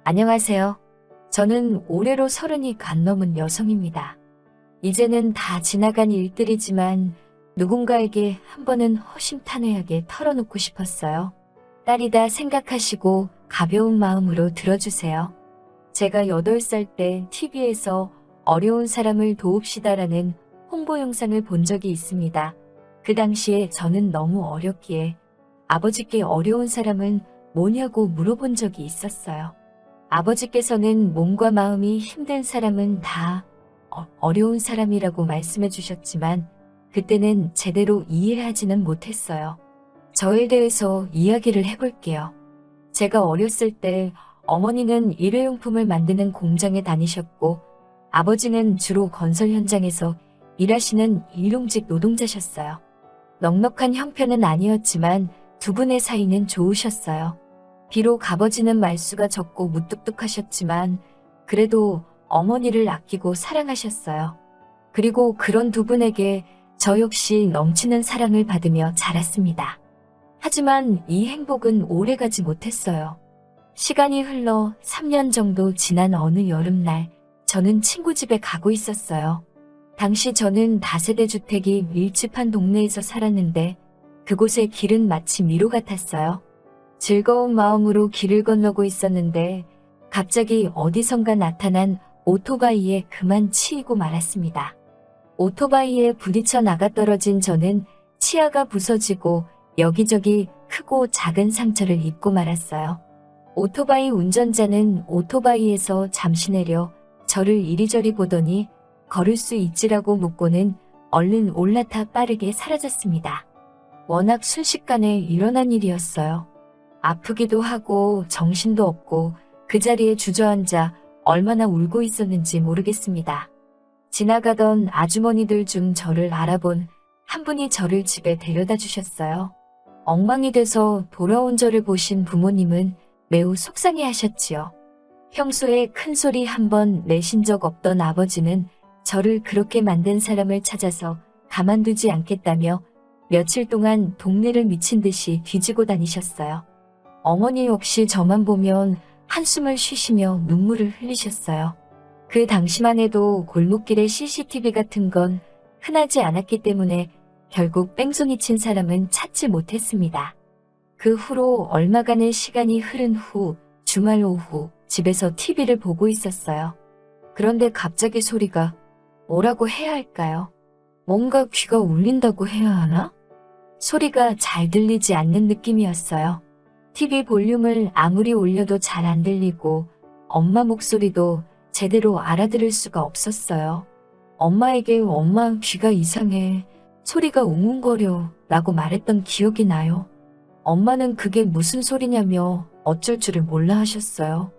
안녕하세요. 저는 올해로 30이 간 넘은 여성입니다. 이제는 다 지나간 일들이지만 누군가에게 한 번은 허심탄회하게 털어놓고 싶었어요. 딸이다 생각하시고 가벼운 마음으로 들어주세요. 제가 8살 때 TV에서 어려운 사람을 도웁시다라는 홍보 영상을 본 적이 있습니다. 그 당시에 저는 너무 어렸기에 아버지께 어려운 사람은 뭐냐고 물어본 적이 있었어요. 아버지께서는 몸과 마음이 힘든 사람은 다 어려운 사람이라고 말씀해 주셨지만 그때는 제대로 이해하지는 못했어요. 저에 대해서 이야기를 해볼게요. 제가 어렸을 때 어머니는 일회용품을 만드는 공장에 다니셨고 아버지는 주로 건설 현장에서 일하시는 일용직 노동자셨어요. 넉넉한 형편은 아니었지만 두 분의 사이는 좋으셨어요. 비록 아버지는 말수가 적고 무뚝뚝하셨지만 그래도 어머니를 아끼고 사랑하셨어요. 그리고 그런 두 분에게 저 역시 넘치는 사랑을 받으며 자랐습니다. 하지만 이 행복은 오래가지 못했어요. 시간이 흘러 3년 정도 지난 어느 여름날 저는 친구 집에 가고 있었어요. 당시 저는 다세대 주택이 밀집한 동네에서 살았는데 그곳의 길은 마치 미로 같았어요. 즐거운 마음으로 길을 건너고 있었는데 갑자기 어디선가 나타난 오토바이에 그만 치이고 말았습니다. 오토바이에 부딪혀 나가떨어진 저는 치아가 부서지고 여기저기 크고 작은 상처를 입고 말았어요. 오토바이 운전자는 오토바이에서 잠시 내려 저를 이리저리 보더니 걸을 수 있지라고 묻고는 얼른 올라타 빠르게 사라졌습니다. 워낙 순식간에 일어난 일이었어요. 아프기도 하고 정신도 없고 그 자리에 주저앉아 얼마나 울고 있었는지 모르겠습니다. 지나가던 아주머니들 중 저를 알아본 한 분이 저를 집에 데려다 주셨어요. 엉망이 돼서 돌아온 저를 보신 부모님은 매우 속상해 하셨지요. 평소에 큰 소리 한 번 내신 적 없던 아버지는 저를 그렇게 만든 사람을 찾아서 가만두지 않겠다며 며칠 동안 동네를 미친 듯이 뒤지고 다니셨어요. 어머니 역시 저만 보면 한숨을 쉬시며 눈물을 흘리셨어요. 그 당시만 해도 골목길에 CCTV 같은 건 흔하지 않았기 때문에 결국 뺑소니 친 사람은 찾지 못했습니다. 그 후로 얼마간의 시간이 흐른 후 주말 오후 집에서 TV를 보고 있었어요. 그런데 갑자기 소리가 뭐라고 해야 할까요? 뭔가 귀가 울린다고 해야 하나? 소리가 잘 들리지 않는 느낌이었어요. TV 볼륨을 아무리 올려도 잘 안 들리고 엄마 목소리도 제대로 알아들을 수가 없었어요. 엄마에게 엄마 귀가 이상해, 소리가 웅웅거려 라고 말했던 기억이 나요. 엄마는 그게 무슨 소리냐며 어쩔 줄을 몰라 하셨어요.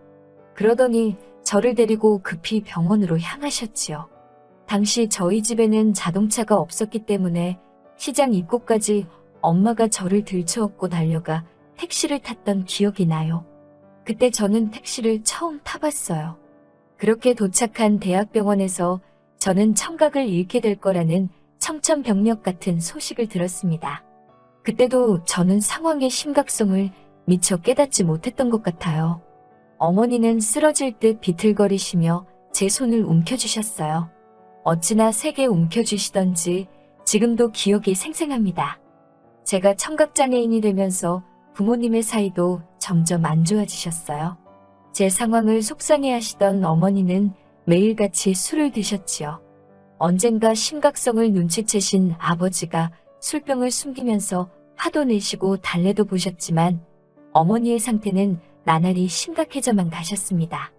그러더니 저를 데리고 급히 병원으로 향하셨지요. 당시 저희 집에는 자동차가 없었기 때문에 시장 입구까지 엄마가 저를 들쳐업고 달려가 택시를 탔던 기억이 나요. 그때 저는 택시를 처음 타봤어요. 그렇게 도착한 대학병원에서 저는 청각을 잃게 될 거라는 청천벽력 같은 소식을 들었습니다. 그때도 저는 상황의 심각성을 미처 깨닫지 못했던 것 같아요. 어머니는 쓰러질 듯 비틀거리시며 제 손을 움켜주셨어요. 어찌나 세게 움켜주시던지 지금도 기억이 생생합니다. 제가 청각장애인이 되면서 부모님의 사이도 점점 안 좋아지셨어요. 제 상황을 속상해하시던 어머니는 매일같이 술을 드셨지요. 언젠가 심각성을 눈치채신 아버지가 술병을 숨기면서 화도 내시고 달래도 보셨지만 어머니의 상태는 나날이 심각해져만 가셨습니다.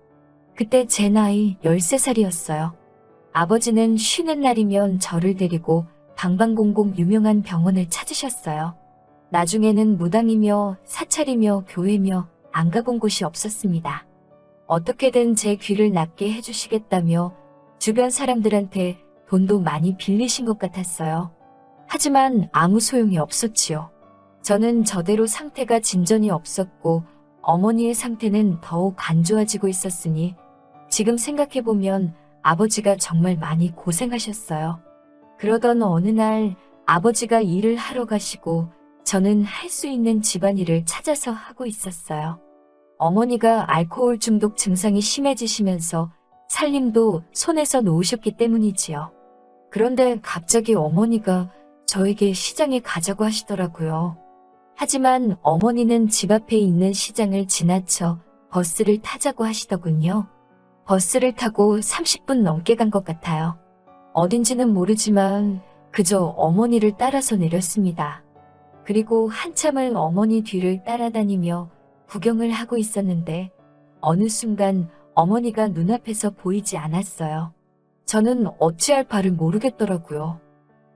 그때 제 나이 13살이었어요. 아버지는 쉬는 날이면 저를 데리고 방방곡곡 유명한 병원을 찾으셨어요. 나중에는 무당이며 사찰이며 교회며 안 가본 곳이 없었습니다. 어떻게든 제 귀를 낫게 해주시겠다며 주변 사람들한테 돈도 많이 빌리신 것 같았어요. 하지만 아무 소용이 없었지요. 저는 저대로 상태가 진전이 없었고 어머니의 상태는 더욱 안 좋아지고 있었으니 지금 생각해보면 아버지가 정말 많이 고생하셨어요. 그러던 어느 날 아버지가 일을 하러 가시고 저는 할 수 있는 집안일을 찾아서 하고 있었어요. 어머니가 알코올 중독 증상이 심해지시면서 살림도 손에서 놓으셨기 때문이지요. 그런데 갑자기 어머니가 저에게 시장에 가자고 하시더라고요. 하지만 어머니는 집 앞에 있는 시장을 지나쳐 버스를 타자고 하시더군요. 버스를 타고 30분 넘게 간 것 같아요. 어딘지는 모르지만 그저 어머니를 따라서 내렸습니다. 그리고 한참을 어머니 뒤를 따라다니며 구경을 하고 있었는데 어느 순간 어머니가 눈앞에서 보이지 않았어요. 저는 어찌할 바를 모르겠더라고요.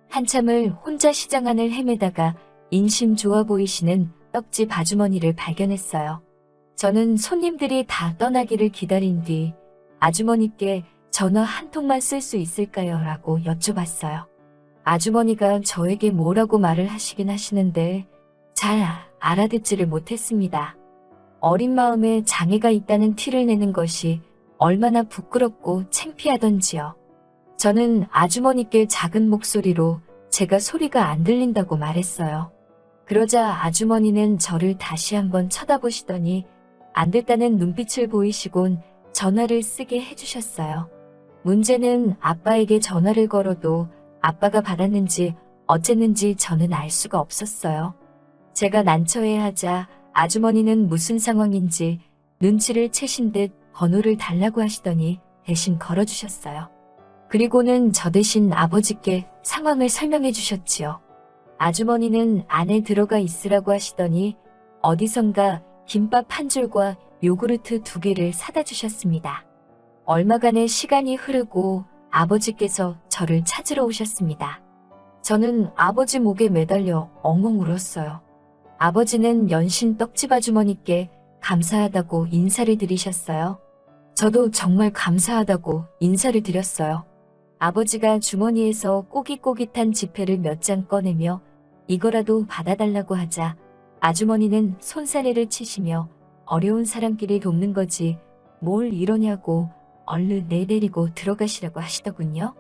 한참을 혼자 시장 안을 헤매다가 인심 좋아 보이시는 떡집 아주머니를 발견했어요. 저는 손님들이 다 떠나기를 기다린 뒤 아주머니께 전화 한 통만 쓸 수 있을까요? 라고 여쭤봤어요. 아주머니가 저에게 뭐라고 말을 하시긴 하시는데 잘 알아듣지를 못했습니다. 어린 마음에 장애가 있다는 티를 내는 것이 얼마나 부끄럽고 창피하던지요. 저는 아주머니께 작은 목소리로 제가 소리가 안 들린다고 말했어요. 그러자 아주머니는 저를 다시 한번 쳐다보시더니 안 됐다는 눈빛을 보이시곤 전화를 쓰게 해주셨어요. 문제는 아빠에게 전화를 걸어도 아빠가 받았는지 어쨌는지 저는 알 수가 없었어요. 제가 난처해하자 아주머니는 무슨 상황인지 눈치를 채신 듯 번호를 달라고 하시더니 대신 걸어주셨어요. 그리고는 저 대신 아버지께 상황을 설명해 주셨지요. 아주머니는 안에 들어가 있으라고 하시더니 어디선가 김밥 한 줄과 요구르트 2개를 사다 주셨습니다. 얼마간의 시간이 흐르고 아버지께서 저를 찾으러 오셨습니다. 저는 아버지 목에 매달려 엉엉 울었어요. 아버지는 연신 떡집 아주머니께 감사하다고 인사를 드리셨어요. 저도 정말 감사하다고 인사를 드렸어요. 아버지가 주머니에서 꼬깃꼬깃한 지폐를 몇 장 꺼내며 이거라도 받아달라고 하자 아주머니는 손사래를 치시며 어려운 사람끼리 돕는 거지 뭘 이러냐고 얼른 내데리고 들어가시라고 하시더군요.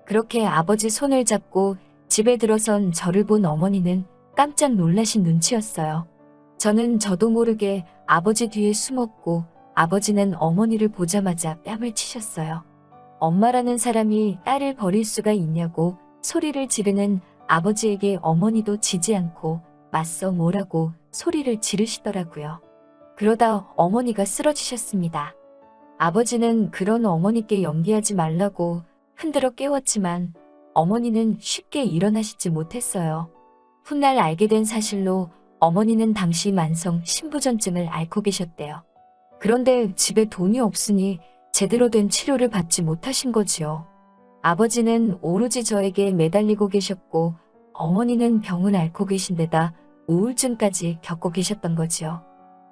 그렇게 아버지 손을 잡고 집에 들어선 저를 본 어머니는 깜짝 놀라신 눈치였어요. 저도 모르게 아버지 뒤에 숨었고 아버지는 어머니를 보자마자 뺨을 치셨어요. 엄마라는 사람이 딸을 버릴 수가 있냐고 소리를 지르는 아버지에게 어머니도 지지 않고 맞서 뭐라고 소리를 지르시더라고요. 그러다 어머니가 쓰러지셨습니다. 아버지는 그런 어머니께 연기하지 말라고 흔들어 깨웠지만 어머니는 쉽게 일어나시지 못했어요. 훗날 알게 된 사실로 어머니는 당시 만성 신부전증을 앓고 계셨대요. 그런데 집에 돈이 없으니 제대로 된 치료를 받지 못하신 거지요. 아버지는 오로지 저에게 매달리고 계셨고 어머니는 병을 앓고 계신 데다 우울증까지 겪고 계셨던 거지요.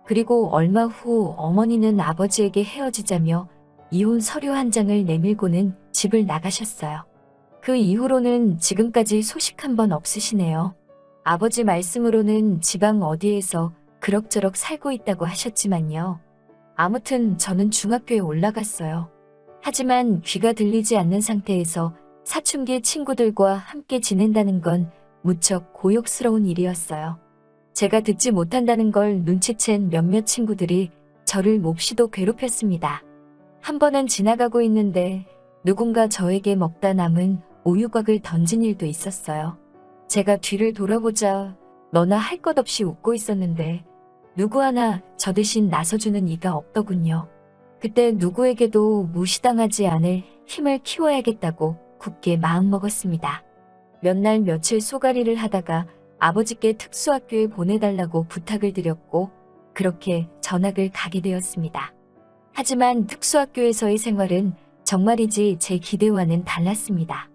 그리고 얼마 후 어머니는 아버지에게 헤어지자며 이혼 서류 한 장을 내밀고는 집을 나가셨어요. 그 이후로는 지금까지 소식 한 번 없으시네요. 아버지 말씀으로는 지방 어디에서 그럭저럭 살고 있다고 하셨지만요. 아무튼 저는 중학교에 올라갔어요. 하지만 귀가 들리지 않는 상태에서 사춘기 친구들과 함께 지낸다는 건 무척 고역스러운 일이었어요. 제가 듣지 못한다는 걸 눈치챈 몇몇 친구들이 저를 몹시도 괴롭혔습니다. 한 번은 지나가고 있는데 누군가 저에게 먹다 남은 우유곽을 던진 일도 있었어요. 제가 뒤를 돌아보자 너나 할 것 없이 웃고 있었는데 누구 하나 저 대신 나서주는 이가 없더군요. 그때 누구에게도 무시당하지 않을 힘을 키워야겠다고 굳게 마음먹었습니다. 몇 날 며칠 쏘가리를 하다가 아버지께 특수학교에 보내달라고 부탁을 드렸고 그렇게 전학을 가게 되었습니다. 하지만 특수학교에서의 생활은 정말이지 제 기대와는 달랐습니다.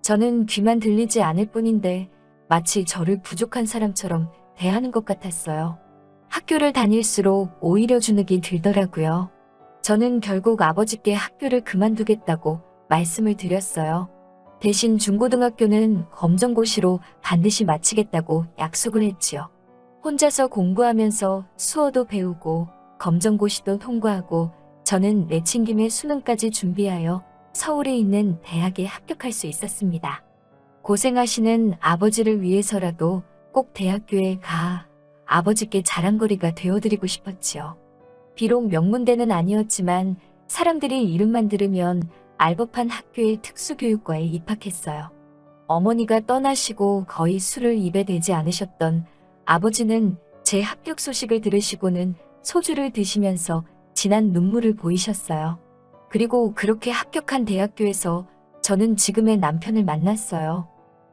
저는 귀만 들리지 않을 뿐인데 마치 저를 부족한 사람처럼 대하는 것 같았어요. 학교를 다닐수록 오히려 주눅이 들더라고요. 저는 결국 아버지께 학교를 그만두겠다고 말씀을 드렸어요. 대신 중고등학교는 검정고시로 반드시 마치겠다고 약속을 했지요. 혼자서 공부하면서 수어도 배우고 검정고시도 통과하고 저는 내친김에 수능까지 준비하여 서울에 있는 대학에 합격할 수 있었습니다. 고생하시는 아버지를 위해서라도 꼭 대학교에 가 아버지께 자랑거리가 되어드리고 싶었지요. 비록 명문대는 아니었지만 사람들이 이름만 들으면 알법한 학교의 특수교육과에 입학했어요. 어머니가 떠나시고 거의 술을 입에 대지 않으셨던 아버지는 제 합격 소식을 들으시고는 소주를 드시면서 진한 눈물을 보이셨어요. 그리고 그렇게 합격한 대학교에서 저는 지금의 남편을 만났어요.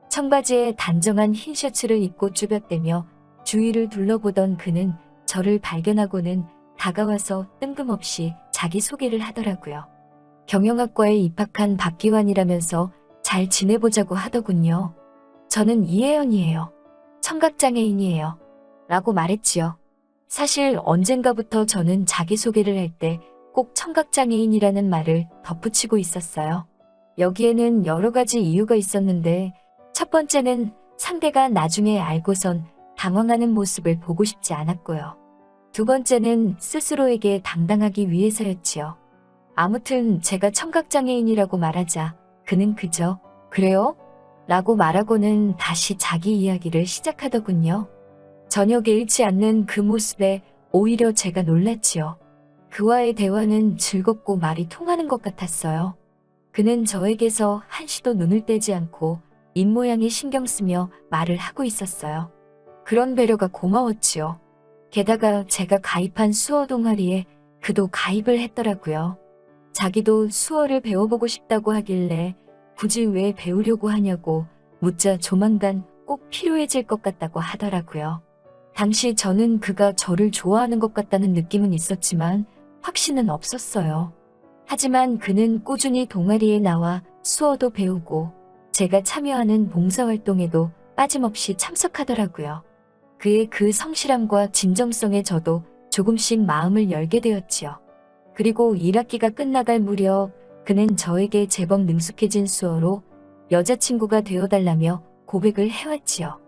청바지에 단정한 흰 셔츠를 입고 쭈뼛대며 주위를 둘러보던 그는 저를 발견하고는 다가와서 뜬금없이 자기소개를 하더라고요. 경영학과에 입학한 박기환이라면서 잘 지내보자고 하더군요. 저는 이혜연이에요. 청각장애인이에요. 라고 말했지요. 사실 언젠가부터 저는 자기소개를 할 때 꼭 청각장애인이라는 말을 덧붙이고 있었어요. 여기에는 여러 가지 이유가 있었는데 첫 번째는 상대가 나중에 알고선 당황하는 모습을 보고 싶지 않았고요. 두 번째는 스스로에게 당당하기 위해서였지요. 아무튼 제가 청각장애인이라고 말하자 그는 그저 그래요? 라고 말하고는 다시 자기 이야기를 시작하더군요. 전혀 개의치 않는 그 모습에 오히려 제가 놀랐지요. 그와의 대화는 즐겁고 말이 통하는 것 같았어요. 그는 저에게서 한시도 눈을 떼지 않고 입모양에 신경 쓰며 말을 하고 있었어요. 그런 배려가 고마웠지요. 게다가 제가 가입한 수어 동아리에 그도 가입을 했더라고요. 자기도 수어를 배워보고 싶다고 하길래 굳이 왜 배우려고 하냐고 묻자 조만간 꼭 필요해질 것 같다고 하더라고요. 당시 저는 그가 저를 좋아하는 것 같다는 느낌은 있었지만 확신은 없었어요. 하지만 그는 꾸준히 동아리에 나와 수어도 배우고 제가 참여하는 봉사활동에도 빠짐없이 참석하더라고요. 그의 그 성실함과 진정성에 저도 조금씩 마음을 열게 되었지요. 그리고 1학기가 끝나갈 무렵 그는 저에게 제법 능숙해진 수어로 여자친구가 되어달라며 고백을 해왔지요.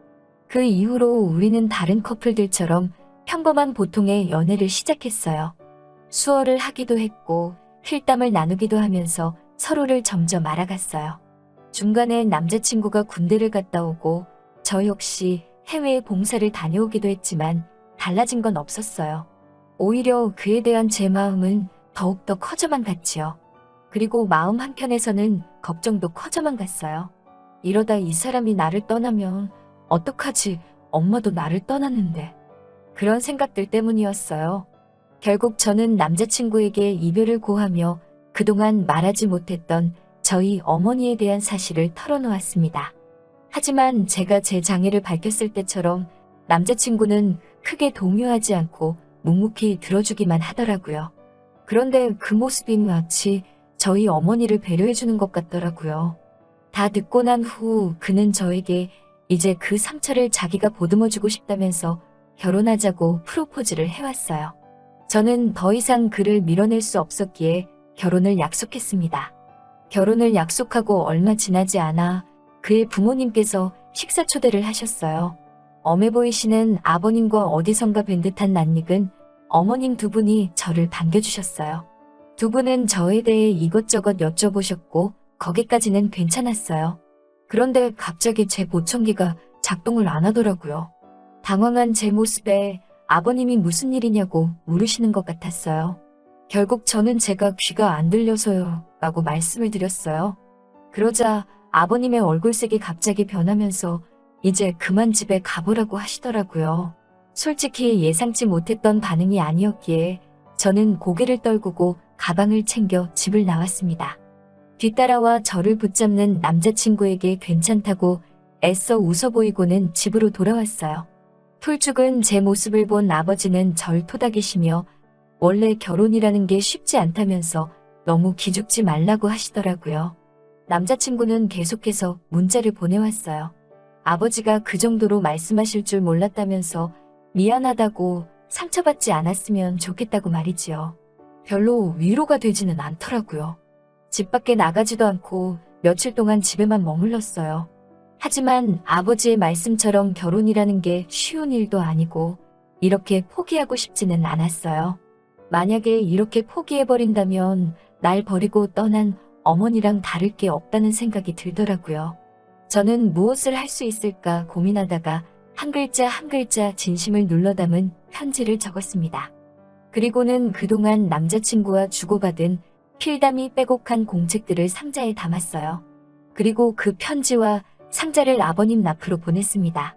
그 이후로 우리는 다른 커플들처럼 평범한 보통의 연애를 시작했어요. 수어를 하기도 했고 필담을 나누기도 하면서 서로를 점점 알아갔어요. 중간에 남자친구가 군대를 갔다 오고 저 역시 해외에 봉사를 다녀오기도 했지만 달라진 건 없었어요. 오히려 그에 대한 제 마음은 더욱더 커져만 갔지요. 그리고 마음 한켠에서는 걱정도 커져만 갔어요. 이러다 이 사람이 나를 떠나면 어떡하지? 엄마도 나를 떠났는데. 그런 생각들 때문이었어요. 결국 저는 남자친구에게 이별을 고하며 그동안 말하지 못했던 저희 어머니에 대한 사실을 털어놓았습니다. 하지만 제가 제 장애를 밝혔을 때처럼 남자친구는 크게 동요하지 않고 묵묵히 들어주기만 하더라고요. 그런데 그 모습이 마치 저희 어머니를 배려해주는 것 같더라고요. 다 듣고 난 후 그는 저에게 이제 그 상처를 자기가 보듬어주고 싶다면서 결혼하자고 프로포즈를 해왔어요. 저는 더 이상 그를 밀어낼 수 없었기에 결혼을 약속했습니다. 결혼을 약속하고 얼마 지나지 않아 그의 부모님께서 식사 초대를 하셨어요. 엄해 보이시는 아버님과 어디선가 뵌 듯한 낯익은 어머님 두 분이 저를 반겨주셨어요. 두 분은 저에 대해 이것저것 여쭤보셨고 거기까지는 괜찮았어요. 그런데 갑자기 제 보청기가 작동을 안 하더라고요. 당황한 제 모습에 아버님이 무슨 일이냐고 물으시는 것 같았어요. 결국 저는 제가 귀가 안 들려서요 라고 말씀을 드렸어요. 그러자 아버님의 얼굴색이 갑자기 변하면서 이제 그만 집에 가보라고 하시더라고요. 솔직히 예상치 못했던 반응이 아니었기에 저는 고개를 떨구고 가방을 챙겨 집을 나왔습니다. 뒤따라와 저를 붙잡는 남자친구에게 괜찮다고 애써 웃어 보이고는 집으로 돌아왔어요. 풀죽은 제 모습을 본 아버지는 절 토닥이시며 원래 결혼이라는 게 쉽지 않다면서 너무 기죽지 말라고 하시더라고요. 남자친구는 계속해서 문자를 보내왔어요. 아버지가 그 정도로 말씀하실 줄 몰랐다면서 미안하다고 상처받지 않았으면 좋겠다고 말이지요. 별로 위로가 되지는 않더라고요. 집 밖에 나가지도 않고 며칠 동안 집에만 머물렀어요. 하지만 아버지의 말씀처럼 결혼이라는 게 쉬운 일도 아니고 이렇게 포기하고 싶지는 않았어요. 만약에 이렇게 포기해버린다면 날 버리고 떠난 어머니랑 다를 게 없다는 생각이 들더라고요. 저는 무엇을 할 수 있을까 고민하다가 한 글자 한 글자 진심을 눌러 담은 편지를 적었습니다. 그리고는 그동안 남자친구와 주고받은 필담이 빼곡한 공책들을 상자에 담았어요. 그리고 그 편지와 상자를 아버님 앞으로 보냈습니다.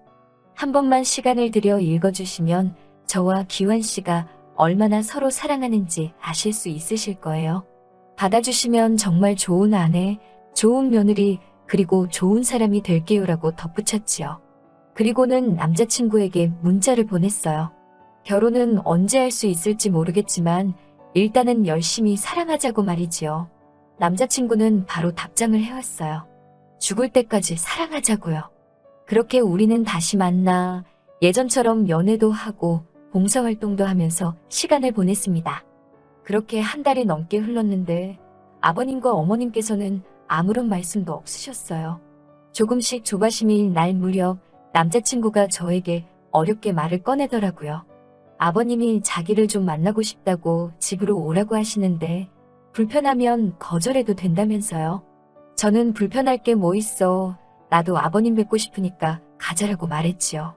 한 번만 시간을 들여 읽어주시면 저와 기환 씨가 얼마나 서로 사랑하는지 아실 수 있으실 거예요. 받아주시면 정말 좋은 아내, 좋은 며느리, 그리고 좋은 사람이 될게요라고 덧붙였지요. 그리고는 남자친구에게 문자를 보냈어요. 결혼은 언제 할 수 있을지 모르겠지만 일단은 열심히 사랑하자고 말이지요. 남자친구는 바로 답장을 해왔어요. 죽을 때까지 사랑하자고요. 그렇게 우리는 다시 만나 예전처럼 연애도 하고 봉사활동도 하면서 시간을 보냈습니다. 그렇게 한 달이 넘게 흘렀는데 아버님과 어머님께서는 아무런 말씀도 없으셨어요. 조금씩 조바심이 날 무렵 남자친구가 저에게 어렵게 말을 꺼내더라고요. 아버님이 자기를 좀 만나고 싶다고 집으로 오라고 하시는데 불편하면 거절해도 된다면서요. 저는 불편할 게 뭐 있어. 나도 아버님 뵙고 싶으니까 가자라고 말했지요.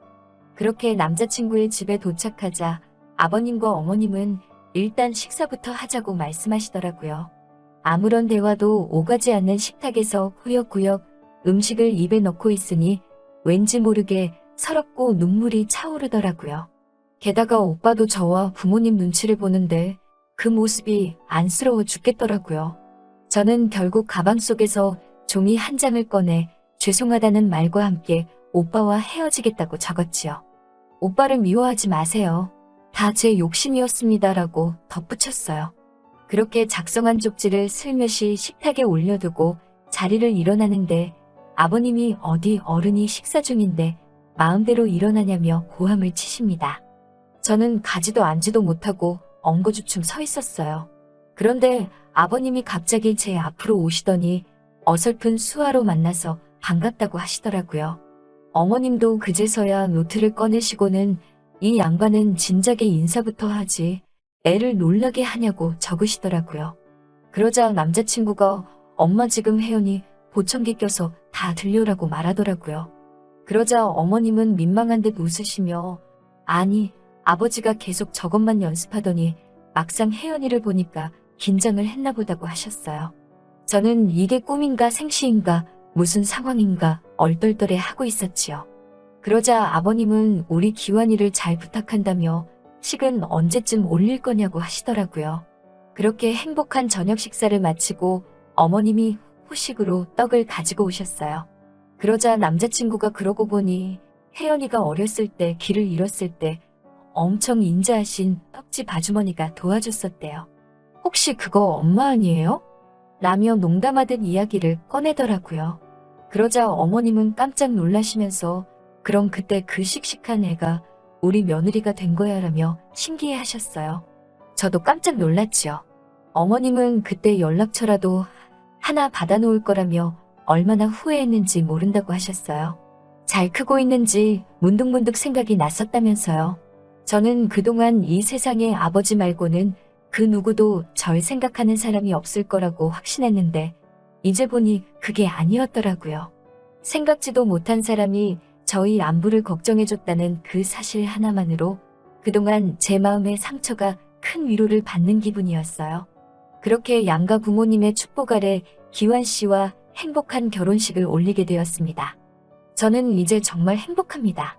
그렇게 남자친구의 집에 도착하자 아버님과 어머님은 일단 식사부터 하자고 말씀하시더라고요. 아무런 대화도 오가지 않는 식탁에서 꾸역꾸역 음식을 입에 넣고 있으니 왠지 모르게 서럽고 눈물이 차오르더라고요. 게다가 오빠도 저와 부모님 눈치를 보는데 그 모습이 안쓰러워 죽겠더라고요. 저는 결국 가방 속에서 종이 한 장을 꺼내 죄송하다는 말과 함께 오빠와 헤어지겠다고 적었지요. 오빠를 미워하지 마세요. 다 제 욕심이었습니다라고 덧붙였어요. 그렇게 작성한 쪽지를 슬며시 식탁에 올려두고 자리를 일어나는데 아버님이 어디 어른이 식사 중인데 마음대로 일어나냐며 고함을 치십니다. 저는 가지도 앉지도 못하고 엉거주춤 서 있었어요. 그런데 아버님이 갑자기 제 앞으로 오시더니 어설픈 수화로 만나서 반갑다고 하시더라고요. 어머님도 그제서야 노트를 꺼내시고는 이 양반은 진작에 인사부터 하지 애를 놀라게 하냐고 적으시더라고요. 그러자 남자친구가 엄마 지금 혜연이 보청기 껴서 다 들려라고 말하더라고요. 그러자 어머님은 민망한 듯 웃으시며 아니 아버지가 계속 저것만 연습하더니 막상 혜연이를 보니까 긴장을 했나 보다고 하셨어요. 저는 이게 꿈인가 생시인가 무슨 상황인가 얼떨떨해 하고 있었지요. 그러자 아버님은 우리 기환이를 잘 부탁한다며 식은 언제쯤 올릴 거냐고 하시더라고요. 그렇게 행복한 저녁 식사를 마치고 어머님이 후식으로 떡을 가지고 오셨어요. 그러자 남자친구가 그러고 보니 혜연이가 어렸을 때 길을 잃었을 때 엄청 인자하신 떡집 아주머니가 도와줬었대요. 혹시 그거 엄마 아니에요? 라며 농담하듯 이야기를 꺼내더라고요. 그러자 어머님은 깜짝 놀라시면서 그럼 그때 그 씩씩한 애가 우리 며느리가 된 거야 라며 신기해 하셨어요. 저도 깜짝 놀랐지요. 어머님은 그때 연락처라도 하나 받아놓을 거라며 얼마나 후회했는지 모른다고 하셨어요. 잘 크고 있는지 문득문득 생각이 났었다면서요. 저는 그동안 이 세상에 아버지 말고는 그 누구도 절 생각하는 사람이 없을 거라고 확신했는데 이제 보니 그게 아니었더라고요. 생각지도 못한 사람이 저희 안부를 걱정해줬다는 그 사실 하나만으로 그동안 제 마음의 상처가 큰 위로를 받는 기분이었어요. 그렇게 양가 부모님의 축복 아래 기환 씨와 행복한 결혼식을 올리게 되었습니다. 저는 이제 정말 행복합니다.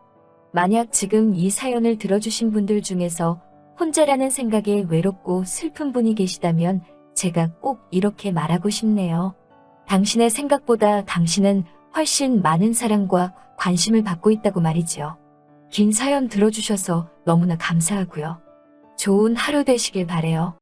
만약 지금 이 사연을 들어주신 분들 중에서 혼자라는 생각에 외롭고 슬픈 분이 계시다면 제가 꼭 이렇게 말하고 싶네요. 당신의 생각보다 당신은 훨씬 많은 사랑과 관심을 받고 있다고 말이지요. 긴 사연 들어주셔서 너무나 감사하고요. 좋은 하루 되시길 바래요.